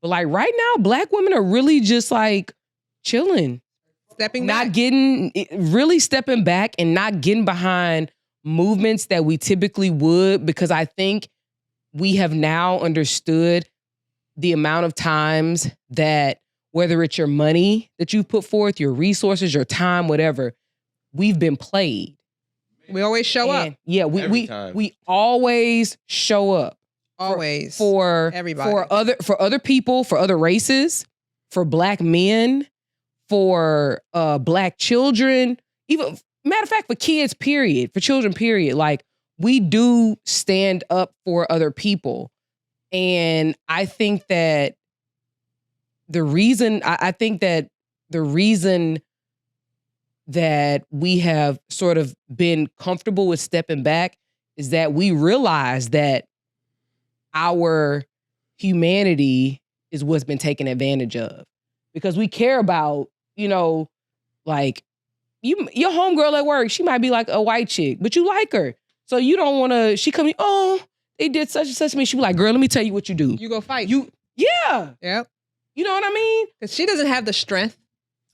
But like right now, Black women are really just like chilling. Stepping back. Really stepping back and not getting behind movements that we typically would, because I think we have now understood the amount of times that whether it's your money that you put forth, your resources, your time, whatever, we've been played. We always show up. Yeah, we always show up. Always. For everybody. For other people, for other races, for Black men, for Black children, even matter of fact, for kids, period, for children, period. Like, we do stand up for other people. And I think that the reason that we have sort of been comfortable with stepping back is that we realize that our humanity is what's been taken advantage of. Because we care about, like, your homegirl at work, she might be like a white chick, but you like her. So you don't want to, she come in, oh, they did such and such to me. She be like, girl, let me tell you what you do. You go fight. Yeah. Yep. You know what I mean? Because she doesn't have the strength.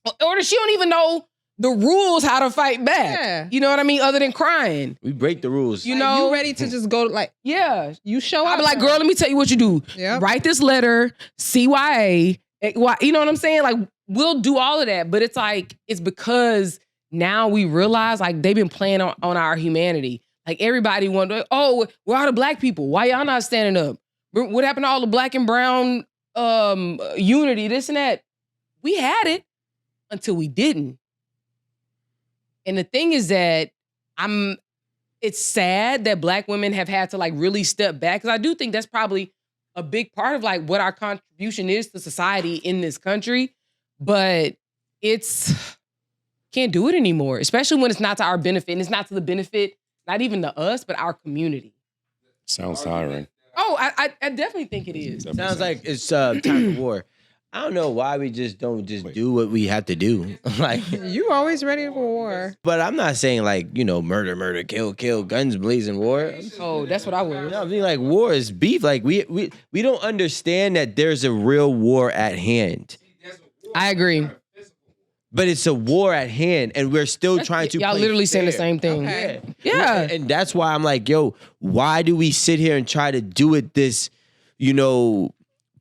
Or she don't even know the rules how to fight back. Yeah. You know what I mean? Other than crying. We break the rules. You ready to just go yeah. You show up. I'll be like, girl, let me tell you what you do. Yep. Write this letter, CYA. You know what I'm saying? Like, we'll do all of that. But it's like, it's because now we realize like they've been playing on our humanity. Like, everybody wonder, oh, where are the Black people? Why y'all not standing up? What happened to all the Black and brown unity, this and that? We had it until we didn't. And the thing is that it's sad that Black women have had to like really step back, because I do think that's probably a big part of like what our contribution is to society in this country. But can't do it anymore, especially when it's not to our benefit, and it's not to the benefit, not even to us, but our community. Sounds tiring. Oh, I definitely think it is. Sounds like it's time for war. I don't know why we just don't do what we have to do. Like, you always ready for war. But I'm not saying like, murder, kill, guns blazing war. Oh, that's what I would. I mean, like, war is beef. Like, we don't understand that there's a real war at hand. I agree. But it's a war at hand, and we're still trying to. Y'all literally saying the same thing. Okay. Yeah. And that's why I'm like, yo, why do we sit here and try to do it this,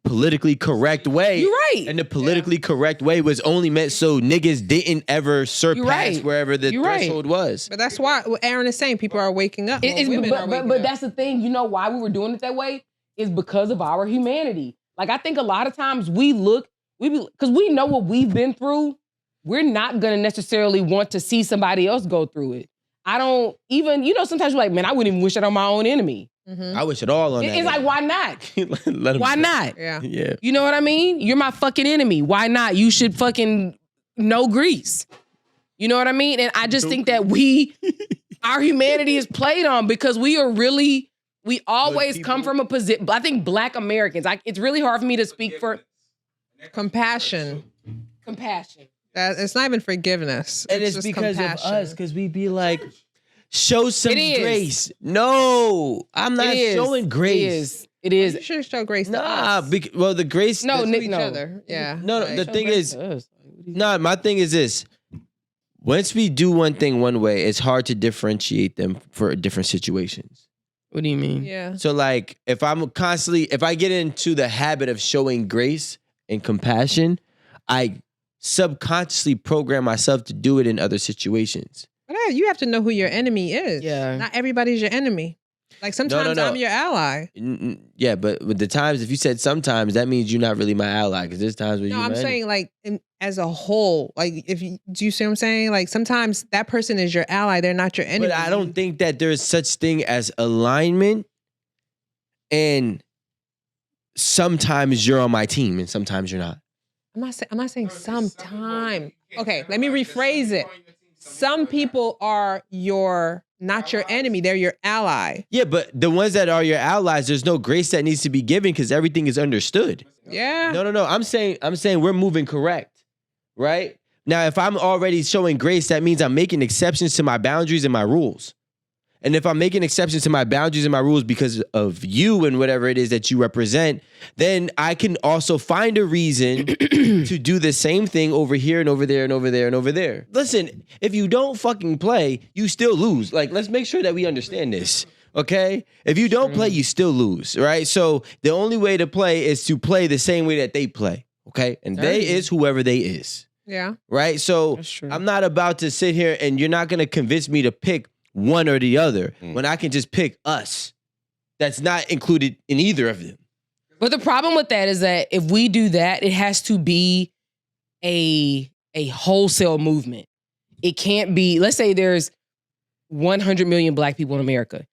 politically correct way? You're right. And the politically correct way was only meant so niggas didn't ever surpass wherever the threshold was. But that's why what Aaron is saying, people are waking up. But that's the thing. You know why we were doing it that way? Is because of our humanity. Like, I think a lot of times because we know what we've been through, we're not going to necessarily want to see somebody else go through it. I don't even, sometimes you're like, man, I wouldn't even wish it on my own enemy. Mm-hmm. I wish it all on that. It's like, why not? Why not? Yeah. You know what I mean? You're my fucking enemy. Why not? You should fucking know Greece. You know what I mean? And I just think that our humanity is played on, because we always come from a position. I think Black Americans, it's really hard for me to speak for. Compassion. It's not even forgiveness. And it's because compassion. Of us, because we be like, show some grace. No, I'm not showing grace. It is. You should show grace to us. The grace to each other. Yeah. No, the thing is, my thing is this. Once we do one thing one way, it's hard to differentiate them for different situations. What do you mean? Yeah. So like, if I get into the habit of showing grace and compassion, I subconsciously program myself to do it in other situations. But you have to know who your enemy is. Yeah. Not everybody's your enemy. Like, sometimes I'm your ally. Yeah, but with the times, if you said sometimes, that means you're not really my ally, because there's times where you're my enemy. saying like as a whole. Like, do you see what I'm saying? Like, sometimes that person is your ally. They're not your enemy. But I don't think that there's such thing as alignment, and sometimes you're on my team and sometimes you're not. I'm not saying sometime. Okay, let me rephrase it. Some people are not your enemy. They're your ally. Yeah, but the ones that are your allies, there's no grace that needs to be given, because everything is understood. Yeah. No. I'm saying we're moving correct, right? Now, if I'm already showing grace, that means I'm making exceptions to my boundaries and my rules. And if I'm making exceptions to my boundaries and my rules because of you and whatever it is that you represent, then I can also find a reason to do the same thing over here and over there and over there and over there. Listen, if you don't fucking play, you still lose. Like, let's make sure that we understand this. Okay? If you don't play, you still lose, right? So the only way to play is to play the same way that they play, okay? And they is whoever they is. Yeah. Right? So I'm not about to sit here and you're not going to convince me to pick one or the other when I can just pick us. That's not included in either of them. But the problem with that is that if we do that, it has to be a wholesale movement. It can't be, let's say there's 100 million black people in America.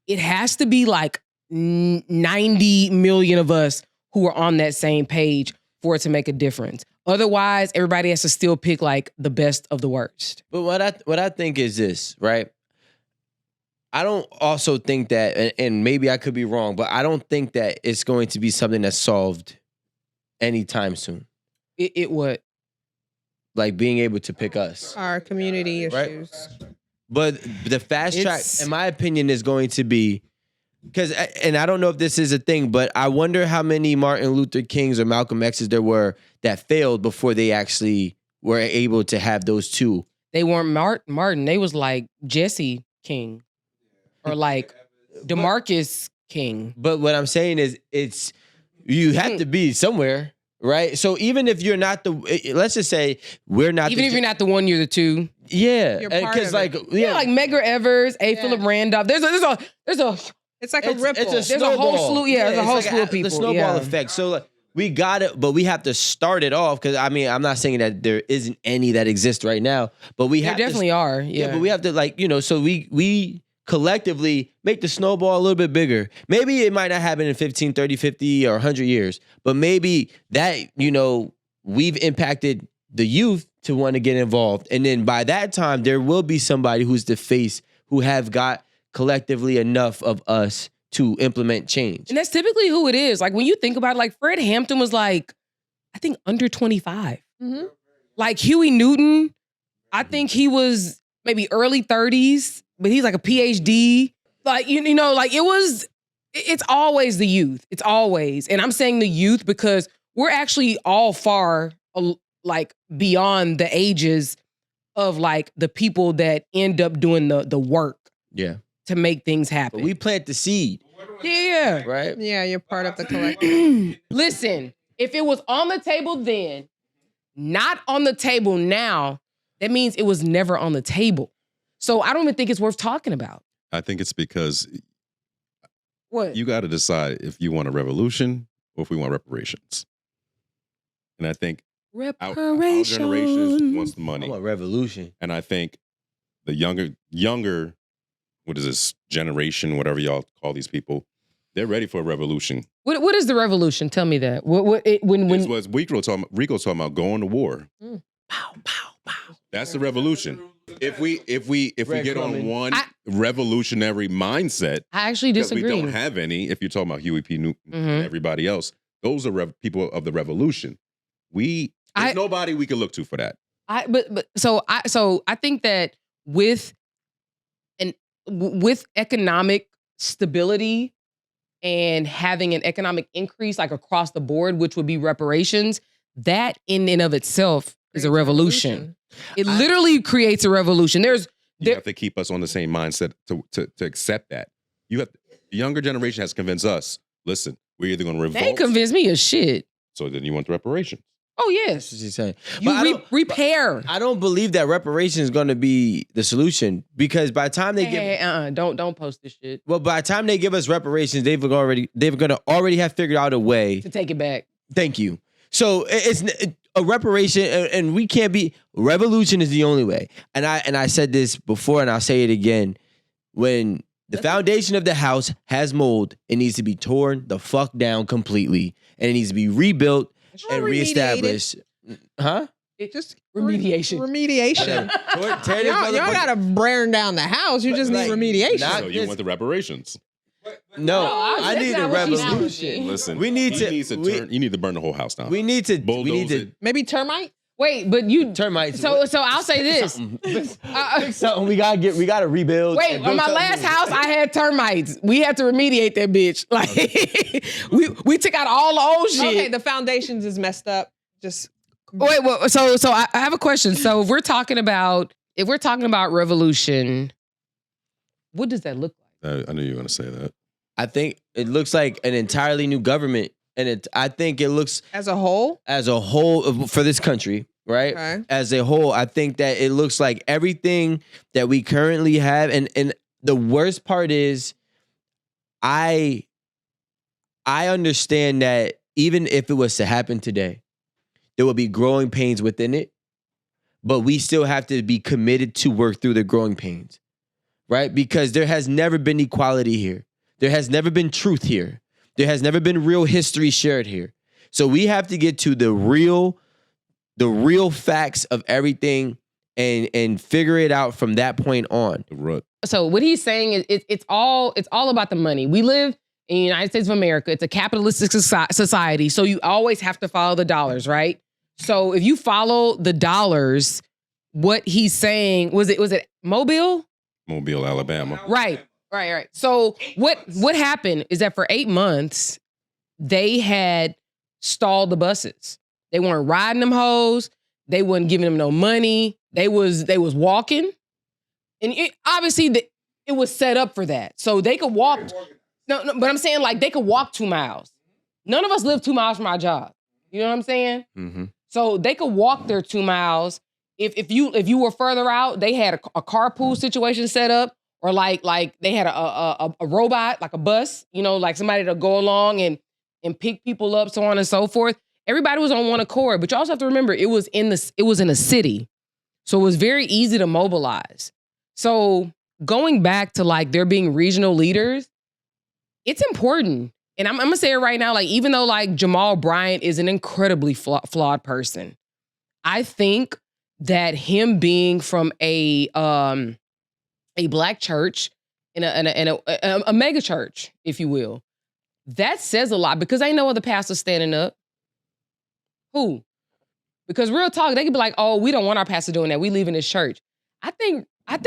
It has to be like 90 million of us who are on that same page for it to make a difference. Otherwise, everybody has to still pick like the best of the worst. But what I think is this, right? I don't also think that, and maybe I could be wrong, but I don't think that it's going to be something that's solved anytime soon. It would. Like being able to pick us. Our community issues. Right? But the fast track, in my opinion, is going to be, because, and I don't know if this is a thing, but I wonder how many Martin Luther Kings or Malcolm X's there were that failed before they actually were able to have those two. They weren't Martin. They was like Jesse King. Or like DeMarcus King. But what I'm saying is you have to be somewhere, right? So even if you're not let's just say we're not even if you're not the one, you're the two. Yeah. Because like like Medgar Evers, Philip Randolph. There's a it's like a ripple. There's a whole slew. Yeah, there's a whole slew of people. The snowball effect. So like, we got it, but we have to start it off because I mean I'm not saying that there isn't any that exist right now, but we have definitely are. Yeah, but we have to so we collectively make the snowball a little bit bigger. Maybe it might not happen in 15, 30, 50, or 100 years, but maybe that, we've impacted the youth to want to get involved. And then by that time, there will be somebody who's the face who have got collectively enough of us to implement change. And that's typically who it is. Like when you think about it, like Fred Hampton was like, I think under 25. Mm-hmm. Like Huey Newton, I think he was maybe early 30s. But he's like a PhD. Like, it's always the youth. It's always. And I'm saying the youth because we're actually all far like beyond the ages of like the people that end up doing the work. Yeah. To make things happen. But we plant the seed. Yeah. Right? Yeah, you're part of the collective. Listen, if it was on the table then, not on the table now, that means it was never on the table. So I don't even think it's worth talking about. I think it's because what you got to decide if you want a revolution or if we want reparations. And I think our generation wants the money. I want revolution. And I think the younger, what is this generation, whatever y'all call these people, they're ready for a revolution. What is the revolution? Tell me that. When this was Rico's talking about going to war. Pow, pow, pow. That's the revolution. If we get on one revolutionary mindset, I actually disagree. We don't have any. If you're talking about Huey P. Newton and everybody else, those are people of the revolution. There's nobody we can look to for that. So I think that with economic stability and having an economic increase like across the board, which would be reparations, that in and of itself is a revolution. It literally creates a revolution. You have to keep us on the same mindset to accept that. The younger generation has convinced us, listen, we're either going to revolt. They ain't convinced me of shit. So then you want the reparations. Oh, yes. That's what she's saying. Repair. I don't believe that reparations is going to be the solution because by the time they don't post this shit. Well, by the time they give us reparations, they're going to already have figured out a way to take it back. Thank you. So it's a reparation, and we can't be. Revolution is the only way. And I said this before, and I'll say it again. When the foundation of the house has mold, it needs to be torn the fuck down completely, and it needs to be rebuilt and reestablished. Huh? It just remediation. Remediation. Y'all gotta burn down the house. You just need remediation. So you want the reparations? No, I need a revolution. Listen, we need to. You need to burn the whole house down. We need to bulldoze it. Maybe termite. Wait, but you termites. So I'll say this. Something we gotta rebuild. Wait, on my last house, I had termites. We had to remediate that bitch. Like we took out all the old shit. Okay, the foundations is messed up. Just wait. Well, so I have a question. So if we're talking about revolution, what does that look like? I knew you were going to say that. I think it looks like an entirely new government, and I think it looks as a whole for this country, right? Okay. As a whole, I think that it looks like everything that we currently have, and the worst part is, I understand that even if it was to happen today, there will be growing pains within it, but we still have to be committed to work through the growing pains, right? Because there has never been equality here. There has never been truth here. There has never been real history shared here. So we have to get to the real facts of everything and figure it out from that point on. The rut. So what he's saying is it's all about the money. We live in the United States of America. It's a capitalistic society. So you always have to follow the dollars, right? So if you follow the dollars, what he's saying, was it Mobile, Alabama. Right. So what happened is that for 8 months, they had stalled the buses. They weren't riding them hoes. They wasn't giving them no money. They was walking. And obviously it was set up for that. So they could walk. No, but I'm saying like they could walk 2 miles. None of us live 2 miles from our job. You know what I'm saying? Mm-hmm. So they could walk their 2 miles. If you were further out, they had a carpool situation set up. Or like they had a robot, like a bus, like somebody to go along and pick people up, so on and so forth. Everybody was on one accord, but you also have to remember it was in a city, so it was very easy to mobilize. So going back to like there being regional leaders, it's important, and I'm gonna say it right now. Like even though like Jamal Bryant is an incredibly flawed person, I think that him being from a black church in a mega church, if you will, that says a lot because ain't no other pastor standing up. Who? Because real talk, they could be like, "Oh, we don't want our pastor doing that. We leaving this church." I think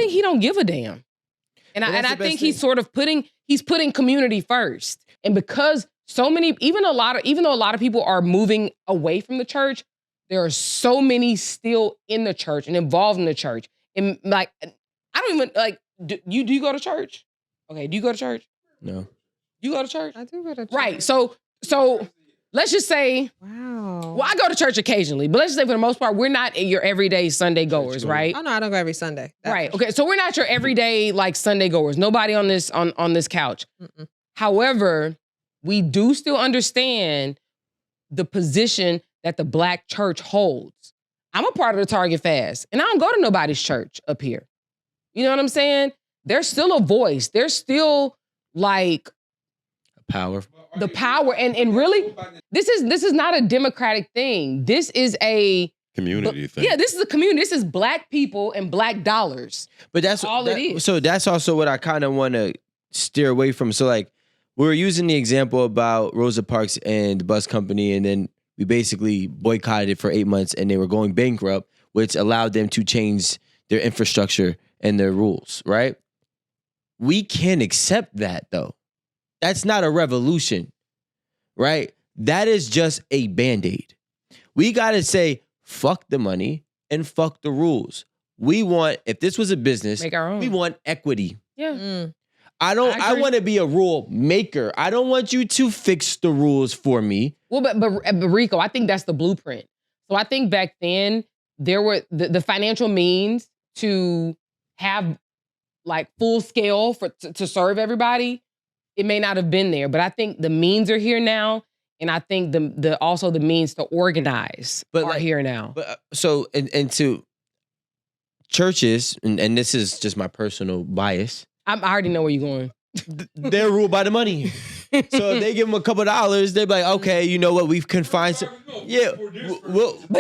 he don't give a damn, and I think he's sort of putting community first. And because so many, even though a lot of people are moving away from the church, there are so many still in the church and involved in the church. And like, I don't even like. Do you go to church? Okay, do you go to church? No. You go to church? I do go to church. Right. So let's just say, wow. Well, I go to church occasionally, but let's just say for the most part, we're not your everyday Sunday goers, right? Oh no, I don't go every Sunday. Right. Okay. So we're not your everyday like Sunday goers. Nobody on this couch. Mm-mm. However, we do still understand the position that the black church holds. I'm a part of the Target Fast, and I don't go to nobody's church up here. You know what I'm saying? There's still a voice. There's still like power. The power. And really, this is not a democratic thing. This is a community thing. Yeah, this is a community. This is black people and black dollars. But that's all it is. So that's also what I kind of want to steer away from. So like we were using the example about Rosa Parks and the bus company, and then we basically boycotted it for 8 months and they were going bankrupt, which allowed them to change their infrastructure and their rules, right? We can't accept that though. That's not a revolution, right? That is just a Band-Aid. We got to say, fuck the money and fuck the rules. We want, if this was a business, make our own. We want equity. Yeah. I want to be a rule maker. I don't want you to fix the rules for me. Well, but Rico, I think that's the blueprint. So I think back then there were the financial means to have like full scale to serve everybody. It may not have been there, but I think the means are here now, and I think the also the means to organize are here now. But so and to churches, and this is just my personal bias. I already know where you're going. They're ruled by the money. So if they give them a couple of dollars, they're like, okay, you know what? We've confined. But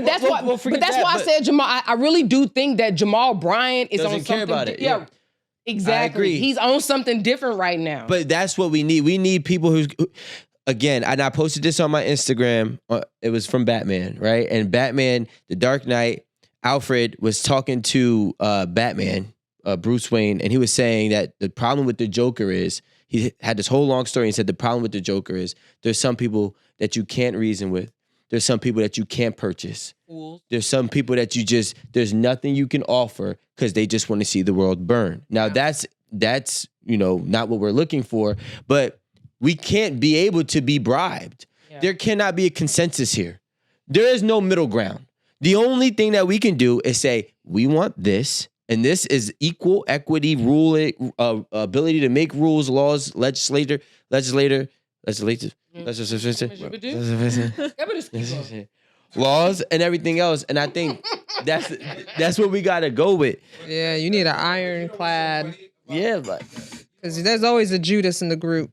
that's why. But that's why I said Jamal. I really do think that Jamal Bryant is doesn't on care something. about it. Yeah, exactly. I agree. He's on something different right now. But that's what we need. We need people who. again, and I posted this on my Instagram. It was from Batman, right? And Batman, The Dark Knight, Alfred was talking to Batman, Bruce Wayne, and he was saying that the problem with the Joker is, he had this whole long story and said the problem with the Joker is there's some people that you can't reason with. There's some people that you can't purchase. Fools. There's some people that there's nothing you can offer because they just want to see the world burn. Now that's not what we're looking for, but we can't be able to be bribed. Yeah. There cannot be a consensus here. There is no middle ground. The only thing that we can do is say, we want this, and this is equal equity, ability to make rules, laws, legislature, laws, and everything else. And I think that's what we gotta go with. Yeah, you need an ironclad. Yeah, but because there's always a Judas in the group.